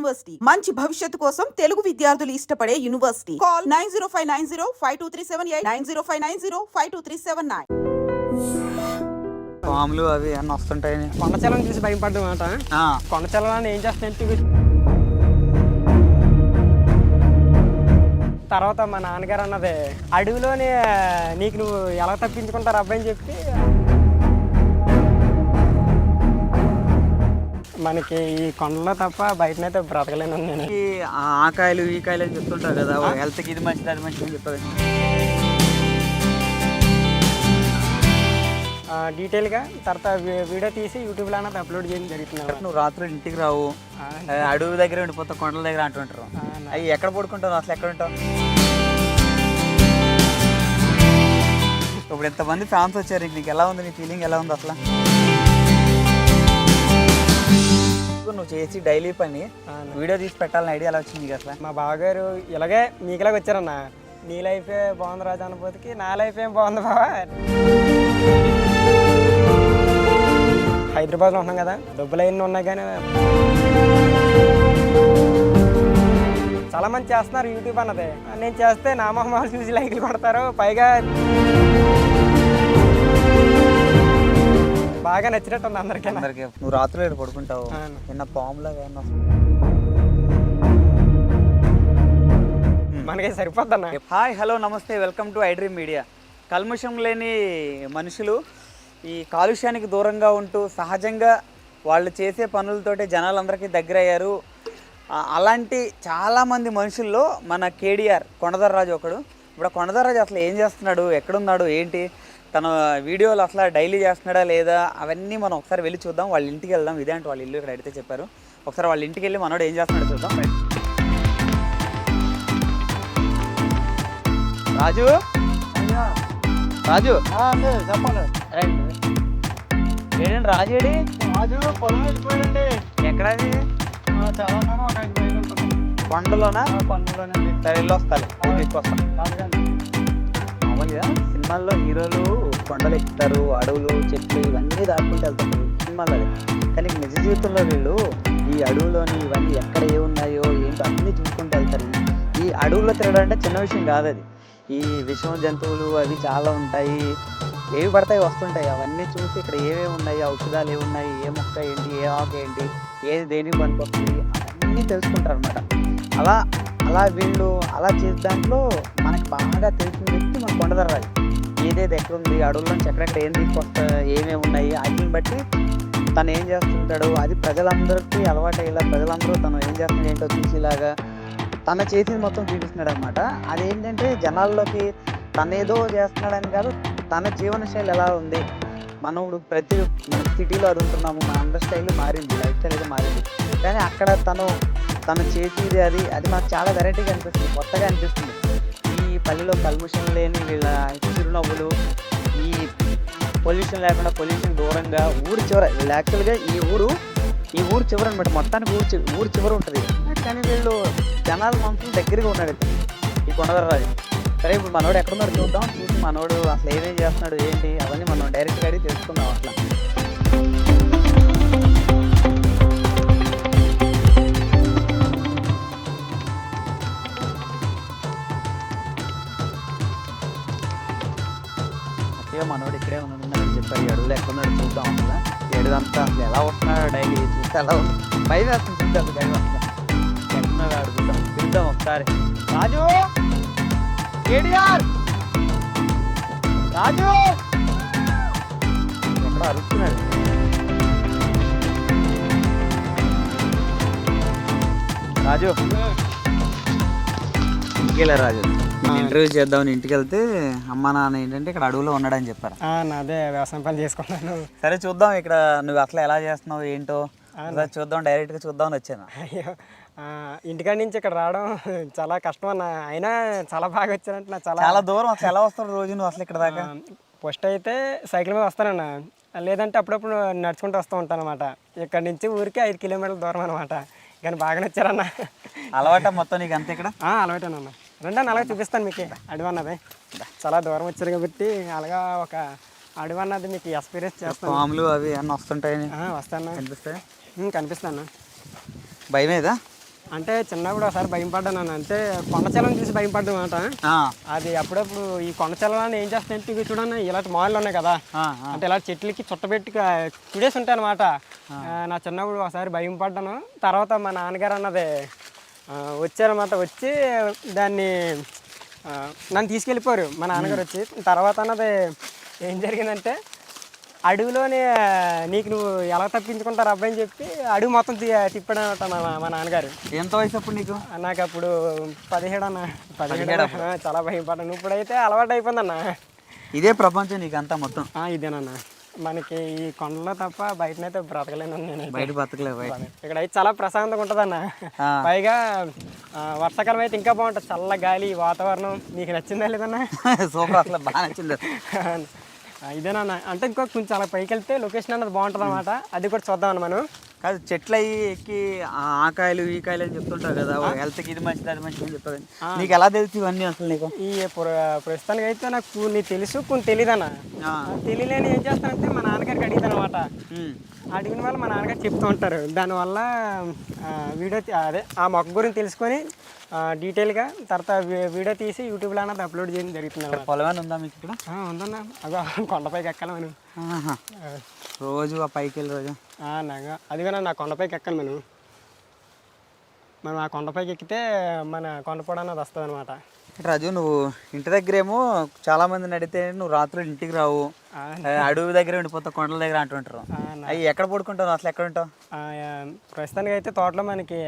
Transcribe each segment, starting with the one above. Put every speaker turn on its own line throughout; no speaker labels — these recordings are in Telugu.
యూనివర్సిటీ మంచి భవిష్యత్తు కోసం తెలుగు విద్యార్థులు ఇష్టపడే యూనివర్సిటీ. కాల్ 9059052378 9059052379.
పాములు అవి అన్నీ వస్తుంటాయి.
కొండచలం చూసి భయపడ్డం మాట. కొండచలం ఏం చేస్తాయంటే తర్వాత మా నాన్నగారు అన్నది అడవిలోనే నీకు నువ్వు ఎలా తప్పించుకుంటారు అబ్బాయి అని చెప్పి మనకి ఈ కొండలో తప్ప బయటనైతే బ్రతకలేను నేను.
ఈ ఆకాయలు ఈ కాయలు అని చెప్తుంటారు కదా, హెల్త్కి ఇది మంచిది అది మంచిది అని చెప్తారు.
డీటెయిల్గా తర్వాత వీడియో తీసి యూట్యూబ్లో అన్నది అప్లోడ్ చేయడం జరుగుతుంది.
నువ్వు రాత్రి ఇంటికి రావు, అడవి దగ్గర ఉండిపోతావు, కొండల దగ్గర అంటుంటారు. అవి ఎక్కడ పడుకుంటావు, అసలు ఎక్కడ ఉంటావు? ఇప్పుడు ఎంతమంది ఫ్యాన్స్ వచ్చారు, నీకు ఎలా ఉంది, నీ ఫీలింగ్ ఎలా ఉంది అసలు? నువ్వు చేసి డైలీ పని వీడియో తీసి పెట్టాలని ఐడియా ఎలా వచ్చింది అసలు?
మా బావగారు ఇలాగే మీకులాగా వచ్చారన్న, నీ లైఫే బాగుంది రాజా అనుభూతికి, నా లైఫ్ ఏం బాగుంది బావా. హైదరాబాద్లో ఉంటున్నాం కదా, డబ్బులు అయిన ఉన్నాయి కానీ చాలా మంది చేస్తున్నారు యూట్యూబ్ అన్నది. నేను చేస్తే నా మొహమాలు చూసి లైక్లు కొడతారు, పైగా బాగా నచ్చినట్టు ఉంది అందరికీ.
నువ్వు రాత్రి ఏడు పడుకుంటావు, నిన్న పాములాగా
మనకి సరిపోద్దన్న.
హాయ్ హలో నమస్తే, వెల్కమ్ టు ఐడ్రీమ్ మీడియా. కల్మషం లేని మనుషులు ఈ కాలుష్యానికి దూరంగా ఉంటూ సహజంగా వాళ్ళు చేసే పనులతోటి జనాలందరికీ దగ్గర అయ్యారు. అలాంటి చాలామంది మనుషుల్లో మన కేడిఆర్ కొండదర్రాజు ఒకడు. ఇప్పుడు కొండదర్రాజు అసలు ఏం చేస్తున్నాడు, ఎక్కడున్నాడు, ఏంటి, తన వీడియోలు అసలు డైలీ చేస్తున్నాడా లేదా, అవన్నీ మనం ఒకసారి వెళ్ళి చూద్దాం. వాళ్ళ ఇంటికి వెళ్దాం. ఇదే అంటే వాళ్ళ ఇల్లు ఇక్కడ అడిగితే చెప్పారు. ఒకసారి వాళ్ళ ఇంటికి వెళ్ళి మనోడు ఏం చేస్తున్నాడో చూద్దాం. రాజు రాజు
చెప్పండి.
ఏంటండి రాజేడి?
రాజు పొలం వెళ్ళిపోయాడండి.
ఎక్కడది? కొండలోనా?
కొండలోనండి.
సరే వెళ్ళి వస్తాను, తీసుకొస్తాను. మామూలుగా సినిమాల్లో హీరోలు కొండలు ఎక్కుతారు, అడవులు చెట్లు ఇవన్నీ దాటుకుంటూ వెళ్తారు సినిమాల్లో. కానీ నిజ జీవితంలో వీళ్ళు ఈ అడవులోని ఇవన్నీ ఎక్కడ ఏమున్నాయో ఏంటో అన్నీ చూసుకుంటూ వెళ్తారు. ఈ అడవుల్లో తిరగడం అంటే చిన్న విషయం కాదు. అది ఈ విషం జంతువులు అవి చాలా ఉంటాయి, ఏవి పడతాయి వస్తుంటాయి. అవన్నీ చూసి ఇక్కడ ఏమేమి ఉన్నాయి, ఔషధాలు ఏమున్నాయి, ఏ మొక్క ఏంటి, ఏ ఆకు ఏంటి, ఏది దేనికి పనికొస్తుంది అవన్నీ తెలుసుకుంటారు అనమాట. అలా వీళ్ళు అలా చేసే దాంట్లో మనకి బాగా తెలిసిన వ్యక్తి మన కొండదర్రాజు. ఏదేది ఎక్కడుంది, అడవుల్లోంచి ఎక్కడెక్కడ ఏం తీసుకొస్తా, ఏమేమి ఉన్నాయి వాటిని బట్టి తను ఏం చేస్తుంటాడు అది ప్రజలందరికీ అలవాటు అయ్యేలా, ప్రజలందరూ తను ఏం చేస్తున్నాడు ఏంటో చూసేలాగా తను చేసింది మొత్తం చూపిస్తున్నాడు అనమాట. అదేంటంటే జనాల్లోకి తనేదో చేస్తున్నాడని కాదు, తన జీవన శైలి ఎలా ఉంది. మనం ఇప్పుడు మన సిటీలో అది ఉంటున్నాము, మన అందరి స్టైల్ మారింది, లైఫ్ స్టైల్ అయితే మారింది. కానీ అక్కడ తను చేసేది అది మాకు చాలా వెరైటీగా అనిపిస్తుంది, కొత్తగా అనిపిస్తుంది. ఈ పల్లెలో కల్మషం లేని వీళ్ళ చిరునవ్వులు, ఈ పొల్యూషన్ లేకుండా పొల్యూషన్ దూరంగా ఊరు చివర. వీళ్ళు యాక్చువల్గా ఈ ఊరు చివర అనమాట, మొత్తానికి ఊరు చివర ఉంటుంది. కానీ వీళ్ళు జనాల మనసులు దగ్గరగా ఉన్నాడు ఈ కొండదర్రాజు. సరే ఇప్పుడు మనోడు ఎక్కడున్నాడు చూద్దాం, చూసి మనోడు అసలు ఏమేం చేస్తున్నాడు ఏంటి అవన్నీ మనం డైరెక్ట్గా అడిగి తెలుసుకుందాం. అట్లా ఓకే, మనోడు ఇక్కడే ఉన్నాడని చెప్పారు. ఈ అడుగులు ఎక్కడున్నాడు చూద్దాం. అసలు ఏడుదంతా అసలు ఎలా వస్తున్నాడు డైలీ చూస్తే ఎలా ఉంది, భయం వేస్తుంది చూద్దాం. డైలీ వస్తా ఎక్కడున్నాడు అడుగుతాం, పిలుద్దాం ఒకసారి. రాజు, కేడిఆర్ రాజు ఎక్కడ అరుస్తున్నాడు. రాజు ఇంటికెళ్ళా రాజు, ఇంటర్వ్యూ చేద్దామని ఇంటికి వెళ్తే అమ్మ నాన్న ఏంటంటే ఇక్కడ అడవులో ఉన్నాడని చెప్పారు.
నాదే వ్యవసాయం పని చేసుకున్నాను.
సరే చూద్దాం ఇక్కడ నువ్వు అసలు ఎలా చేస్తున్నావు ఏంటో చూద్దాం, డైరెక్ట్గా చూద్దామని వచ్చాను.
అయ్యో, ఇంటికాడి నుంచి ఇక్కడ రావడం చాలా కష్టం అన్న, అయినా చాలా బాగా వచ్చానంటే నాకు చాలా
దూరం. అసలు ఎలా వస్తాడు రోజు నువ్వు అసలు ఇక్కడ దాకా?
ఫస్ట్ అయితే సైకిల్ మీద వస్తానన్న, లేదంటే అప్పుడప్పుడు నడుచుకుంటూ వస్తూ ఉంటాను అనమాట. ఇక్కడ నుంచి ఊరికి 5 కిలోమీటర్ల దూరం అనమాట. కానీ బాగా నచ్చారన్న.
అలవాట మొత్తం నీకు అంతే ఇక్కడ?
అలవాటేనన్న. రెండన్న అలాగే చూపిస్తాను మీకు అడవి అన్నది. చాలా దూరం వచ్చారు కాబట్టి అలాగా ఒక అడవి అన్నది మీకు ఎక్స్పీరియన్స్ చేస్తాను.
పాములు అవి అన్నీ వస్తుంటాయి,
వస్తాను.
కనిపిస్తాయి?
కనిపిస్తాను.
భయమేదా?
అంటే చిన్నప్పుడు ఒకసారి భయం పడ్డాను అన్న. అంటే కొండచలం చూసి భయం పడ్డా మాట.
ఆ,
అది అప్పుడప్పుడు ఈ కొండచలం ఏం చేస్తాయంటే ఇవి చూడండి ఇలాంటి మాయలు ఉన్నాయి కదా,
ఆ,
అంటే ఇలా చెట్లకి చుట్టబెట్టి చుడేసి ఉంటాయి అనమాట. నా చిన్నప్పుడు ఒకసారి భయం పడ్డాను. తర్వాత మా నాన్నగారు అన్నది వచ్చారన్నమాట. వచ్చి దాన్ని నన్ను తీసుకెళ్ళిపోయారు మా నాన్నగారు వచ్చి. తర్వాత అన్నది ఏం జరిగిందంటే అడవిలోనే నీకు నువ్వు ఎలా తప్పించుకుంటారు అబ్బాయి అని చెప్పి అడవి మొత్తం తిప్పాడు అనమాట మా నాన్నగారు.
ఎంత వయసు అప్పుడు నీకు?
నాకు అప్పుడు 17 అన్న. 17 చాలా భయపడ్డాను. ఇప్పుడైతే అలవాటు అయిపోయిందన్న.
ఇదే ప్రపంచం నీకు అంతా మొత్తం?
ఇదేనన్న. మనకి ఈ కొండలో తప్ప బయటనైతే బ్రతకలేను నేను.
బయట బతకలేవు.
ఇక్కడ అయితే చాలా ప్రశాంతంగా ఉంటుందన్న. పైగా వర్షాకాలం అయితే ఇంకా బాగుంటుంది. చల్ల గాలి వాతావరణం. నీకు నచ్చిందా లేదన్నా?
సూపర్, అసలు బాగా నచ్చింది.
ఇదేనన్న. అంటే ఇంకో కొంచెం అలా పైకి వెళ్తే లొకేషన్ అన్నది బాగుంటుంది అనమాట. అది కూడా చూద్దామన్న మనం.
కాదు, చెట్లు అయ్యి ఎక్కి ఆ కాయలు ఈ కాయలు అని చెప్తుంటావు కదా, హెల్త్కి ఇది మంచిది అది మంచిది అని చెప్తావు. నీకు ఎలా తెలుసు ఇవన్నీ అసలు నీకు?
ఈ ప్రస్తుతానికి అయితే నాకు కొన్ని తెలుసు కొన్ని తెలియదన్న. తెలియలేని ఏం చేస్తానంటే మా నాన్నగారికి అడిగితాను అనమాట. అడిగిన వల్ల మా నాన్నగారు చెప్తూ ఉంటారు. దానివల్ల వీడియో అదే ఆ మొక్క గురించి తెలుసుకొని డీటెయిల్గా తర్వాత వీడియో తీసి యూట్యూబ్లో అన్నది అప్లోడ్ చేయడం జరుగుతుంది.
పొలమేనా ఉందా మీకు ఇక్కడ?
ఉందన్న. అదో కొండపైకి ఎక్కాలి మనం.
రోజు ఆ పైకి వెళ్ళి రోజు
నాగా అదిగా నా కొండపైకి ఎక్కాలి మనం ఆ కొండపైకి ఎక్కితే మన కొండపొడ అన్నది వస్తుంది అనమాట.
రాజు, నువ్వు ఇంటి దగ్గరేమో చాలా మందిని అడిగితే నువ్వు రాత్రులు ఇంటికి రావు, అడవి దగ్గర ఉండిపోతావు, కొండల దగ్గర అంటుంటారు. అవి ఎక్కడ పడుకుంటావు అసలు? ఎక్కడ ఉంటావు?
ప్రస్తుతానికి అయితే తోటలో మనకి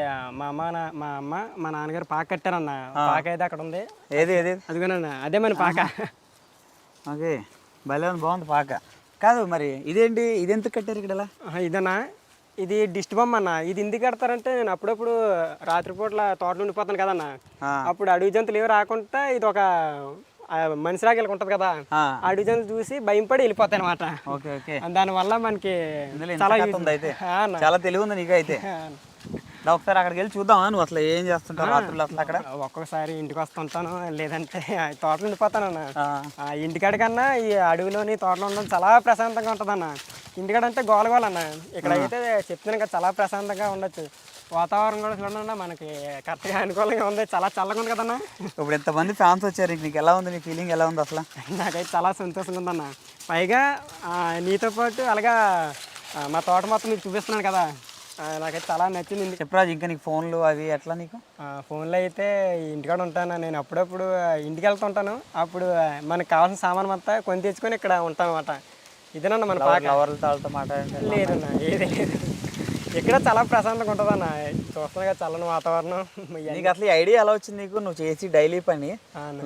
మా అమ్మ మా నాన్నగారు పాక కట్టారన్న. పాక అయితే అక్కడ ఉంది.
ఏది ఏది?
అదిగోనన్న, అదే మన పాక.
ఓకే, భలే ఉంది, బాగుంది పాక. కాదు మరి ఇదేంటి, ఇది ఎందుకు కట్టారు ఇక్కడ?
ఇదన్నా, ఇది డిస్ట్ బొమ్మ అన్న. ఇది ఎందుకు కడతారంటే నేను అప్పుడప్పుడు రాత్రిపూట్ల తోటలో ఉండిపోతాను కదన్న. అప్పుడు అడవి జంతువులు ఏమి రాకుండా ఇది ఒక మనిషి రాగలి ఉంటుంది కదా, అడవి జంతువులు చూసి భయంపడి వెళ్ళిపోతాయి అనమాట. దానివల్ల మనకి
చాలా తెలివి ఉంది నీకు అయితే. ఒకసారి అక్కడికి వెళ్ళి చూద్దామా, నువ్వు అసలు ఏం చేస్తుంటావు రాత్రులు అసలు అక్కడ?
ఒక్కొక్కసారి ఇంటికి వస్తుంటాను, లేదంటే తోటలో ఉండిపోతానన్న. ఇంటికాడ కన్నా ఈ అడవిలోని తోటలో ఉండడం చాలా ప్రశాంతంగా ఉంటుందన్న. ఇంటికాడ అంటే గోల అన్న. ఇక్కడ అయితే చెప్తున్నాను కదా, చాలా ప్రశాంతంగా ఉండొచ్చు. వాతావరణం కూడా చూడండి మనకి కరెక్ట్గా అనుకూలంగా ఉంది. చాలా చల్లగా ఉంది కదన్నా.
ఇప్పుడు ఎంతమంది ఫ్యాన్స్ వచ్చారు, నీకు ఎలా ఉంది? నీ ఫీలింగ్ ఎలా ఉంది అసలు?
నాకైతే చాలా సంతోషంగా ఉందన్న. పైగా నీతో పాటు అలాగా మా తోట మొత్తం మీకు చూపిస్తున్నాను కదా, నాకైతే చాలా నచ్చింది.
చెప్పరాజు, ఇంకా నీకు ఫోన్లు అవి ఎట్లా? నీకు
ఫోన్లో అయితే ఇంటికాడ ఉంటాను నేను. అప్పుడప్పుడు ఇంటికి వెళ్తుంటాను. అప్పుడు మనకు కావాల్సిన సామాన్ మొత్తం కొని తెచ్చుకొని ఇక్కడ ఉంటాం అన్నమాట. ఇదేనన్న మన
ఎవరితో మాట్లాడండి?
లేదన్న, ఏదే లేదు. ఇక్కడ చాలా ప్రశాంతంగా ఉంటుంది అన్న. చూస్తున్నాగా చల్లని వాతావరణం.
నీకు అసలు ఈ ఐడియా ఎలా వచ్చింది నీకు? నువ్వు చేసి డైలీ పని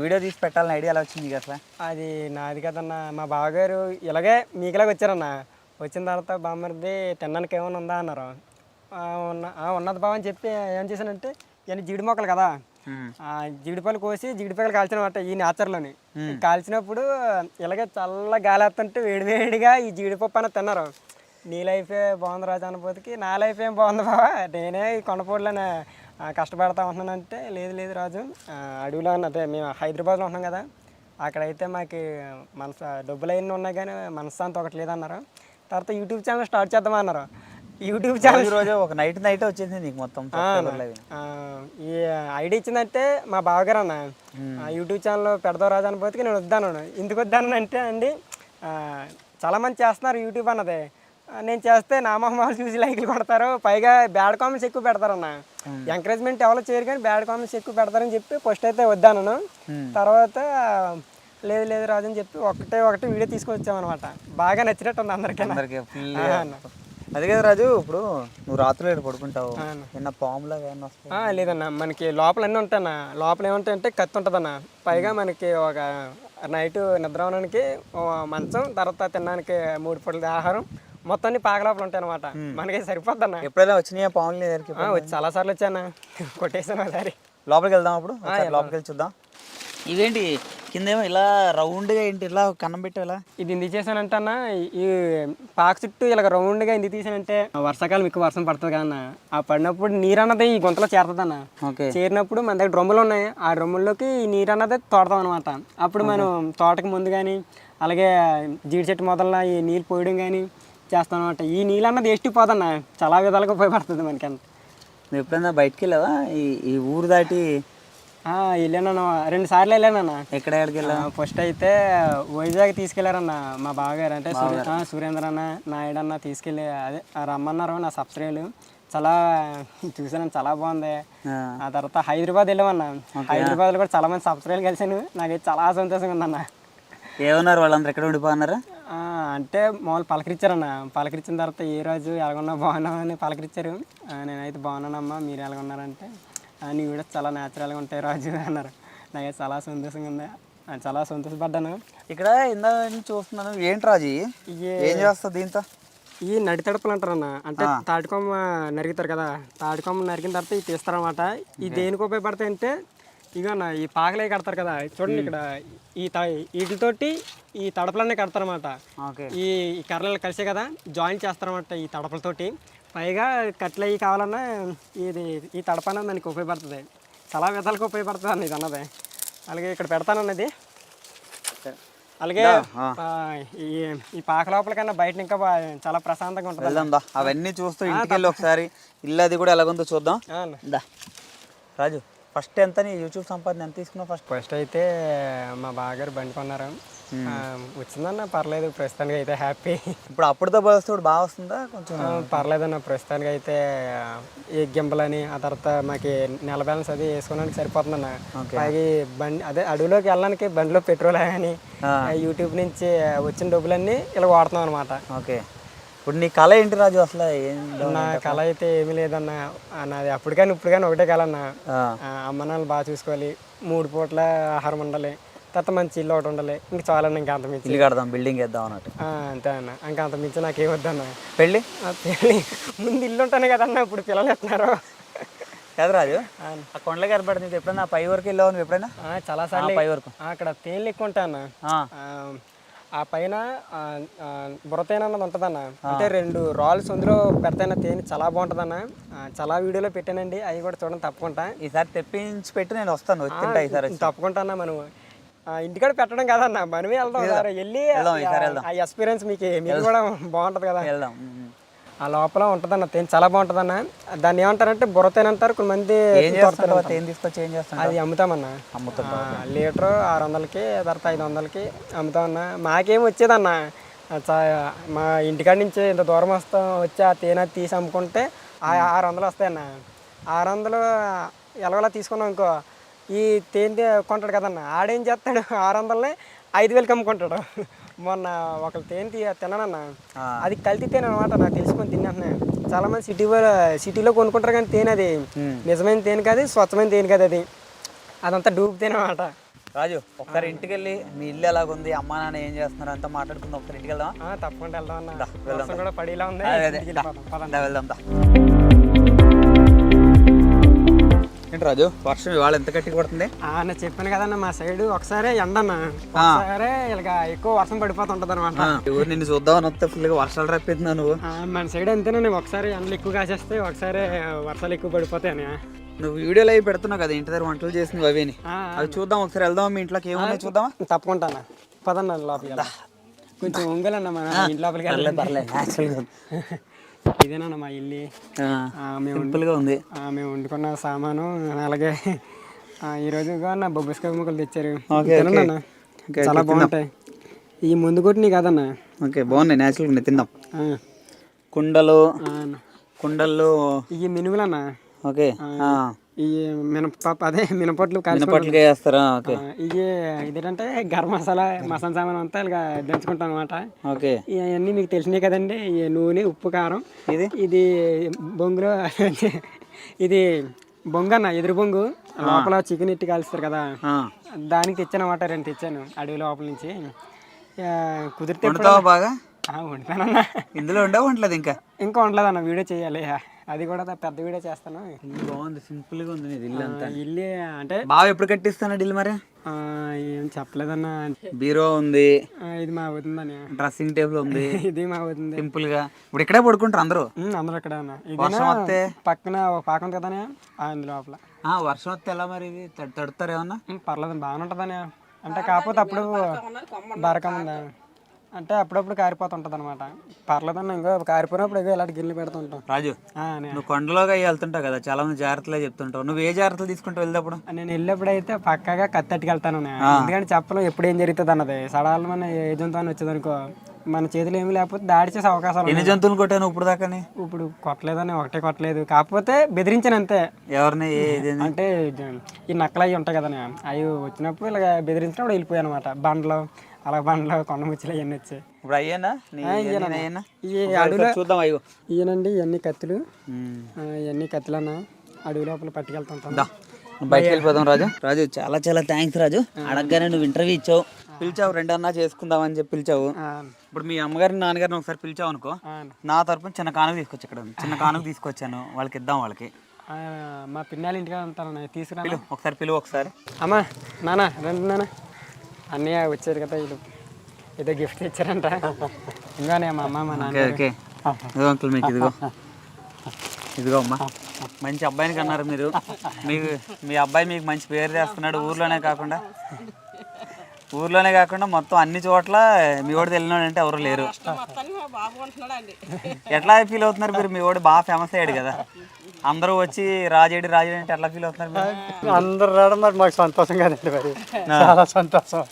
వీడియో తీసి పెట్టాలని ఐడియా ఎలా వచ్చింది నీకు అసలు?
అది నాది కదన్న, మా బావగారు ఇలాగే మీకులాగా వచ్చారన్న. వచ్చిన తర్వాత బామ్మరిది తినడానికి ఏమైనా ఉందా అన్నారు. ఉన్నది బావ అని చెప్పి ఏం చేశానంటే, ఇవన్నీ జీడి మొక్కలు కదా, జీడిపళ్ళు కోసి జీడిపక్కలు కాల్చినమాట. ఈ నేచర్లోని కాల్చినప్పుడు ఇలాగే చల్ల గాలి వస్తుంటే వేడివేడిగా ఈ జీడిపప్పు అన్న తిన్నారు. నీ లైఫే బాగుంది రాజు అనుభూతికి, నా లైఫ్ ఏం బాగుంది బావా, నేనే ఈ కొండపూడిలోనే కష్టపడతా ఉంటున్నానంటే, లేదు లేదు రాజు, అడవిలో అదే మేము హైదరాబాద్లో ఉంటున్నాం కదా, అక్కడైతే మాకు మనసు డబ్బులు అయిన ఉన్నాయి కానీ మనశ్శాంతి ఒకటి లేదన్నారు. తర్వాత యూట్యూబ్ ఛానల్ స్టార్ట్ చేద్దామన్నారు. యూట్యూబ్ ఛానల్
రోజు ఒక నైట్ వచ్చేసింది నీకు మొత్తం.
ఈ ఐడియా ఇచ్చిందంటే మా బావగారు అన్న. యూట్యూబ్ ఛానల్ పెడతావు రాజు అనుభూతికి నేను వద్దాను. ఎందుకు వద్దాను అంటే అండి, చాలామంది చేస్తున్నారు యూట్యూబ్ అన్నది. నేను చేస్తే నా మొహమాలు చూసి లైక్లు కొడతారు, పైగా బ్యాడ్ కామెంట్స్ ఎక్కువ పెడతారన్న. ఎంకరేజ్మెంట్ ఎవరో చేయరు కానీ బ్యాడ్ కామెంట్స్ ఎక్కువ పెడతారని చెప్పి ఫస్ట్ అయితే వద్దాను. తర్వాత లేదు లేదు రాజు అని చెప్పి ఒకటి వీడియో తీసుకొని వచ్చామన్నమాట. బాగా నచ్చినట్టు ఉంది అందరికీ.
అదే కదా రాజు, ఇప్పుడు నువ్వు రాత్రులు పడుకుంటావు, నిన్న పాములా
లేదన్న, మనకి లోపల అన్నీ ఉంటాయన్న. లోపల ఏముంటాయంటే కత్తి ఉంటుందన్న. పైగా మనకి ఒక నైట్ నిద్ర అవడానికి మంచం, తర్వాత తినడానికి 3 పూటల ఆహారం, మొత్తం అన్ని పాక లోపల ఉంటాయి అనమాట. మనకి సరిపోద్ది అన్న.
ఎప్పుడైనా వచ్చినాయా పాములు?
వచ్చి చాలా సార్లు వచ్చాను, కొట్టేసాను ఒకసారి.
లోపలికి వెళ్దాం, అప్పుడు లోపలికి వెళ్ళి చూద్దాం. ఇవేంటి కిందేమో ఇలా రౌండ్గా ఏంటి ఇలా కన్నం పెట్టేలా?
ఇది ఎందుకు చేశానంటే అన్న, ఈ పాక చుట్టూ ఇలా రౌండ్గా ఎందుకు తీసానంటే, వర్షాకాలం ఎక్కువ వర్షం పడుతుంది కదన్న, ఆ పడినప్పుడు నీరు అన్నది ఈ గుంతలో చేరుతుంది అన్న. చేరినప్పుడు మన దగ్గర డ్రమ్ములు ఉన్నాయి, ఆ డ్రమ్ముల్లోకి ఈ నీరు అన్నది తోడతాం అనమాట. అప్పుడు మనం తోటకి ముందు కానీ అలాగే జీడి చెట్టు మొదల ఈ నీళ్ళు పోయడం కానీ చేస్తాం అనమాట. ఈ నీళ్ళు అన్నది ఎస్టిపోదన్న, చాలా విధాలుగా ఉపయోగపడుతుంది మనకి.
నువ్వు ఎప్పుడైనా బయటికి వెళ్ళావా ఈ ఊరు దాటి?
వెళ్ళానన్న 2 సార్లు వెళ్ళానన్న.
ఎక్కడికి వెళ్ళావు?
ఫస్ట్ అయితే వైజాగ్ తీసుకెళ్లారన్న మా బావగారు, అంటే సురేంద్ర అన్న, నాయుడు అన్న తీసుకెళ్ళి అదే రమ్మన్నారు. నా సబ్స్క్రైబ్ చాలా చూసాను, చాలా బాగుంది. ఆ తర్వాత హైదరాబాద్ వెళ్ళామన్నా. హైదరాబాద్లో కూడా చాలా మంది సబ్స్క్రైబ్ కలిసాను. నాకైతే చాలా సంతోషంగా ఉందన్న.
ఏమన్నారు వాళ్ళందరూ? ఎక్కడ ఉండిపోన్నారా?
అంటే మామూలు పలకరించారన్న. పలకరించిన తర్వాత ఏ రోజు ఎలాగొన్నా బాగున్నావు అని పలకరించారు. నేనైతే బాగున్నానమ్మా, మీరు ఎలాగొన్నారంటే నీ కూడా చాలా న్యాచురల్గా ఉంటాయి రాజు అన్నారు. నాకైతే చాలా సంతోషంగా ఉంది, చాలా సంతోషపడ్డాను.
ఇక్కడ ఇందాక చూస్తున్నాను, ఏంటి రాజు ఏం చేస్తావు దీంతో?
ఈ నడి తడపలు అంటారన్న. అంటే తాటికొమ్మ నరుగుతారు కదా, తాటికొమ్మ నరికిన తర్వాత ఇవి తీస్తారన్నమాట. ఈ దేనికి ఉపయోగపడతాయి అంటే ఇక ఈ పాకలే కడతారు కదా, చూడండి ఇక్కడ వీటితోటి ఈ తడపలన్నీ కడతారన్నమాట. ఈ కర్రలు కలిసే కదా జాయిన్ చేస్తారన్నమాట ఈ తడపలతోటి. పైగా కట్లు అవి కావాలన్నా ఈ తడప అనేది దానికి ఉపయోగపడుతుంది. చాలా విధాలుగా ఉపయోగపడుతుంది అన్న ఇది అన్నది. అలాగే ఇక్కడ పెడతానన్నది. అలాగే ఈ పాక లోపల కన్నా బయట ఇంకా చాలా ప్రశాంతంగా ఉంటుంది.
అవన్నీ చూస్తూ ఇంటికి వెళ్ళి ఒకసారి ఇల్లు అది కూడా ఎలాగుందో చూద్దాం. రాజు, ఫస్ట్ ఎంత నీ యూట్యూబ్ సంపాదన ఎంత తీసుకున్నావు?
ఫస్ట్ అయితే మా బాగారు బండి కొన్నారు, వచ్చిందన్న. పర్లేదు, ప్రస్తుతానికి అయితే హ్యాపీ.
ఇప్పుడు అప్పుడుతో పోలిస్తే బాగా వస్తుందా? కొంచెం
పర్లేదన్న. ప్రస్తుతానికి అయితే ఈ గింబలని, ఆ తర్వాత మాకు నెల బ్యాలెన్స్ అది వేసుకోవడానికి సరిపోతుందన్న. పైకి బండి అదే అడవిలోకి వెళ్ళడానికి బండిలో పెట్రోల్ అని యూట్యూబ్ నుంచి వచ్చిన డబ్బులన్నీ ఇలా వాడుతున్నాం అనమాట.
ఓకే. ఇప్పుడు నీ కళ ఏంటి రాజు అసలు?
నా కళ అయితే ఏమీ లేదన్న. నాది అప్పుడు కానీ ఇప్పుడు కానీ ఒకటే కళ అన్న. అమ్మ నాన్నలు బాగా చూసుకోవాలి, 3 పూట్ల ఆహారం ఉండాలి, తర్వాత మంచి ఇల్లు ఒకటి ఉండాలి. ఇంక చాలన్న. ఇంకా అంత మించి
ఇల్లు కడదాం, బిల్డింగ్ వేద్దాం అన్నట్టు.
అంతే అన్న. ఇంకా అంత మించి నాకేమొద్దన్న.
పెళ్ళి
ముందు ఇల్లు ఉంటానే కదన్న, ఇప్పుడు పిల్లలు ఎత్తున్నారు
కదా రాజు. ఆ కొండలకి ఏర్పడింది ఎప్పుడైనా? పై వరకు వెళ్ళావు నువ్వు ఎప్పుడైనా?
చాలా సార్లు.
పై వరకు
అక్కడ తేనెలు ఎక్కువ ఉంటాయి అన్న. ఆ పైన బుర్రతేనె అన్నది ఉంటుందన్న. అంటే 2 రాల్స్ అందులో పెడతాయిన తేనె చాలా బాగుంటుందన్న. చాలా వీడియోలో పెట్టానండి, అవి కూడా చూడండి తప్పకుండా.
ఈసారి తెప్పించి పెట్టి నేను వస్తాను, వచ్చింటా ఈసారి.
తప్పకుండా అన్న. మనం ఇంటికాడ పెట్టడం కదన్న, మనమే వెళ్దాం. వెళ్ళి ఆ ఎక్స్పీరియన్స్ మీకు కూడా బాగుంటుంది కదా.
వెళ్దాం.
ఆ లోపల ఉంటుందన్న తేనె, చాలా బాగుంటుందన్న. దాన్ని ఏమంటారంటే బుర్రతేనె అంటారు కొంతమంది. అది అమ్ముతామన్నా. లీటరు 600కి, తర్వాత 500కి అమ్ముతామన్నా. మాకేం వచ్చేదన్న, మా ఇంటికాడ నుంచి ఇంత దూరం వచ్చి ఆ తేనె తీసి అమ్ముకుంటే 600 వస్తాయన్న. 600 ఎలాగోలా తీసుకున్నాం అనుకో, ఈ తేనె కొంటాడు కదన్న, ఆడేం చేస్తాడు 600ని 5,000కి అమ్ముకుంటాడు. మొన్న ఒకళ్ళు తేనె తిన్నానన్న, అది కల్తీ తేనె అనమాట. నాకు తెలుసుకొని తిన్నాను. చాలా మంది సిటీలో కొనుక్కుంటారు కానీ తేనె అది నిజమైన తేనె కాదు, స్వచ్ఛమైన తేనె కాదు, అదంతా డూపు తేనె అనమాట.
రాజు, ఒకసారి ఇంటికి వెళ్ళి మీ ఇల్లు ఎలాగుంది, అమ్మా నాన్న ఏం చేస్తున్నారు అంతా మాట్లాడుకుందాం. ఒకసారి ఇంటికి వెళ్దాం.
తప్పకుండా వెళ్దాం అన్న. కూడా పడేలా ఉంది.
వెళ్దాం. ఏంటి రాజు, వర్షం ఇవాళ ఎంత గట్టిగా పడుతుంది?
నేను చెప్పాను కదన్న, మా సైడ్ ఒకసారి ఎండన్న, ఒకసారి ఇలాగ ఎక్కువ వర్షం పడిపోతుంటది అనమాట.
నిన్ను చూద్దామని వస్తే ఫుల్గా వర్షాలు రప్పిస్తున్నావు నువ్వు.
మన సైడ్ అంతేనా, ఒకసారి ఎండలు ఎక్కువ కాసేస్తే, ఒకసారి వర్షాలు ఎక్కువ పడిపోతాయని.
నువ్వు వీడియోలు అవి పెడుతున్నావు కదా ఇంటి దగ్గర వంటలు చేసినవి, అవేని అవి చూద్దాం. ఒకసారి వెళ్దాం, మీ ఇంట్లోకి ఏమన్నా చూద్దామా?
తప్పకుండా అన్న, పదన్న లోపలికి. కొంచెం ఉంగలన్న మన ఇంటి లోపలికి. ఇదేనా మా ఇల్లు.
సింపుల్గా ఉంది.
మేము వండుకున్న సామాను. అలాగే ఈరోజు నా బొబ్బస్కాయ ముక్కలు తెచ్చారు, చాలా బాగుంటాయి. ఈ ముందు కొట్టినవి కాదన్న.
ఓకే, బాగున్నాయి, న్యాచురల్గా తిందాం. కుండల్లో
ఇవి మినుగులన్న.
ఓకే.
ఈ అదే మినపట్లు
వేస్తారా?
ఇదేంటంటే గరం మసాలా సామాన్ అంతా ఇలా దంచుకుంటాం అనమాట.
ఓకే.
ఇవన్నీ మీకు తెలిసినాయి కదండి. నూనె, ఉప్పు, కారం. ఇది బొంగులో ఇది బొంగు అన్న, ఎదురు బొంగు. లోపల చికెన్ ఇట్టి కాలుస్తారు కదా, దానికి తెచ్చాను అనమాట. 2 తెచ్చాను అడవి లోపల నుంచి. కుదిరితే
బాగా
వండుతానన్నా.
ఇందులో ఉండలేదు,
ఇంకా ఉండలేదన్న. వీడియో చేయాలి, అది కూడా పెద్ద వీడియో చేస్తాను.
బాగుంది, సింపుల్ గా ఉంది ఇల్లు అంతా.
ఇల్లు అంటే
బాగా ఎప్పుడు కట్టిస్తాను ఇల్లు మరి?
ఏం చెప్పలేదన్న.
బీరో ఉంది,
ఇది మా అవుతుందని.
డ్రెస్సింగ్ టేబుల్ ఉంది,
ఇది మా అవుతుంది.
సింపుల్ గా ఇప్పుడు ఇక్కడే పడుకుంటారు అందరూ.
అందరూ ఇక్కడ
వర్షం వస్తే
పక్కన పాక ఉంది కదా అందులో లోపల.
వర్షం వస్తే ఎలా మరి, ఇది తడుతారు ఏమన్నా?
పర్లేదు, బాగానే ఉంటుందని. అంటే కాకపోతే అప్పుడు బరకం ఉందా, అంటే అప్పుడప్పుడు కారిపోతుంటుంది అనమాట. పర్లేదన్న, ఇంకో కారిపోయినప్పుడు ఇగో ఇలాంటి గిన్నెలు పెడుతుంటాం.
రాజు, నువ్వు కొండలోగా వెళ్తుంటావు కదా, చాలా మంది జాగ్రత్తలు చెప్తుంటావు. నువ్వు ఏ జాగ్రత్తలు తీసుకుంటూ వెళ్ళేటప్పుడు?
నేను వెళ్ళేప్పుడు అయితే పక్కాగా కత్తెట్టుకు వెళ్తాను. ఎందుకంటే చెప్పలేం ఎప్పుడు ఏం జరుగుతుంది అన్నది. సడాలు మన ఏ జంతువు వచ్చేది అనుకో, మన చేతులు ఏమి లేకపోతే దాడి చేసే అవకాశాలు.
ఎన్ని జంతువులు కొట్టాను ఇప్పుడు దాకా?
ఇప్పుడు కొట్టలేదని ఒకటే కొట్టలేదు, కాకపోతే బెదిరించాను అంతే.
ఎవరిని?
అంటే ఈ నక్కలు అవి ఉంటాయి కదా, అవి వచ్చినప్పుడు ఇలాగ బెదిరించినప్పుడు వెళ్ళిపోయాను అనమాట. బండ్లు బండ్లు కొండ ముచ్చులు అవన్నీ వచ్చాయి.
ఇప్పుడు అయ్యేనా
ఈ అడవిలో
చూద్దాం. అయ్యో
ఇవనండి, ఇవన్నీ కత్తులు. ఇవన్నీ కత్తులు అన్న అడవి లోపల పట్టుకెళ్తుంటాం.
బయటకు వెళ్ళిపోదాం. రాజు, రాజు చాలా చాలా థ్యాంక్స్ రాజు. అడగగానే నువ్వు ఇంటర్వ్యూ ఇచ్చావు, పిలిచావు, రెండన్నా చేసుకుందామని చెప్పి పిలిచావు. ఇప్పుడు మీ అమ్మగారిని నాన్నగారిని ఒకసారి పిలిచావు అనుకో, నా తరపున చిన్న కానుక తీసుకొచ్చి, ఇక్కడ చిన్న కానుక తీసుకొచ్చాను, వాళ్ళకి ఇద్దాం. వాళ్ళకి
మా పిన్నాలు ఇంటికి ఉంటాను, తీసుకురా.
ఒకసారి పిలువు ఒకసారి.
అమ్మా నాన్న రండి నాన్న, అన్నయ్య వచ్చారు కదా, వీళ్ళు ఏదో గిఫ్ట్ ఇచ్చారంట. ఇంకానే మా అమ్మ మా నాన్న.
ఓకే ఇదిగో అంకుల్, మీకు ఇదిగో ఇదిగో అమ్మా. మంచి అబ్బాయిని కన్నారు మీరు. మీకు మీ అబ్బాయి మీకు మంచి పేరు చేస్తున్నాడు ఊర్లోనే కాకుండా మొత్తం అన్ని చోట్ల. మీ వాడు తెలియనాడు అంటే ఎవరు లేరు. ఎట్లా ఫీల్ అవుతున్నారు మీరు? మీ వాడు బాగా ఫేమస్ అయ్యాడు కదా, అందరూ వచ్చి రాజేడి అంటే ఎట్లా ఫీల్ అవుతున్నారు మీరు?
అందరు రావడం మరి మాకు సంతోషం కదండి, మరి చాలా సంతోషం.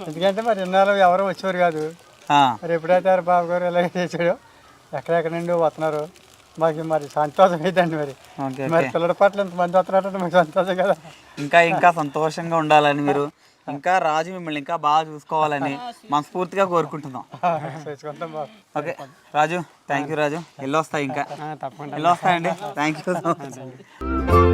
ఎందుకంటే మరి ఇన్నాళ్ళు ఎవరు వచ్చేవారు కాదు. మరి ఎప్పుడైతే బాబు గారు ఇలాగే చేసాడో, ఎక్కడెక్కడ నుండి వస్తున్నారు, మాకు మరి సంతోషం అయిద్దండి. మరి పిల్లల పట్ల ఇంతమంది వస్తున్నారంటే మాకు సంతోషం కదా.
ఇంకా సంతోషంగా ఉండాలని మీరు, ఇంకా రాజు మిమ్మల్ని ఇంకా బాగా చూసుకోవాలని మనస్ఫూర్తిగా కోరుకుంటున్నాం. Okay Raju, thank you Raju. వెళ్ళొస్తాయి, ఇంకా
తప్పకుండా
వెళ్ళొస్తాయండి. Thank you so much.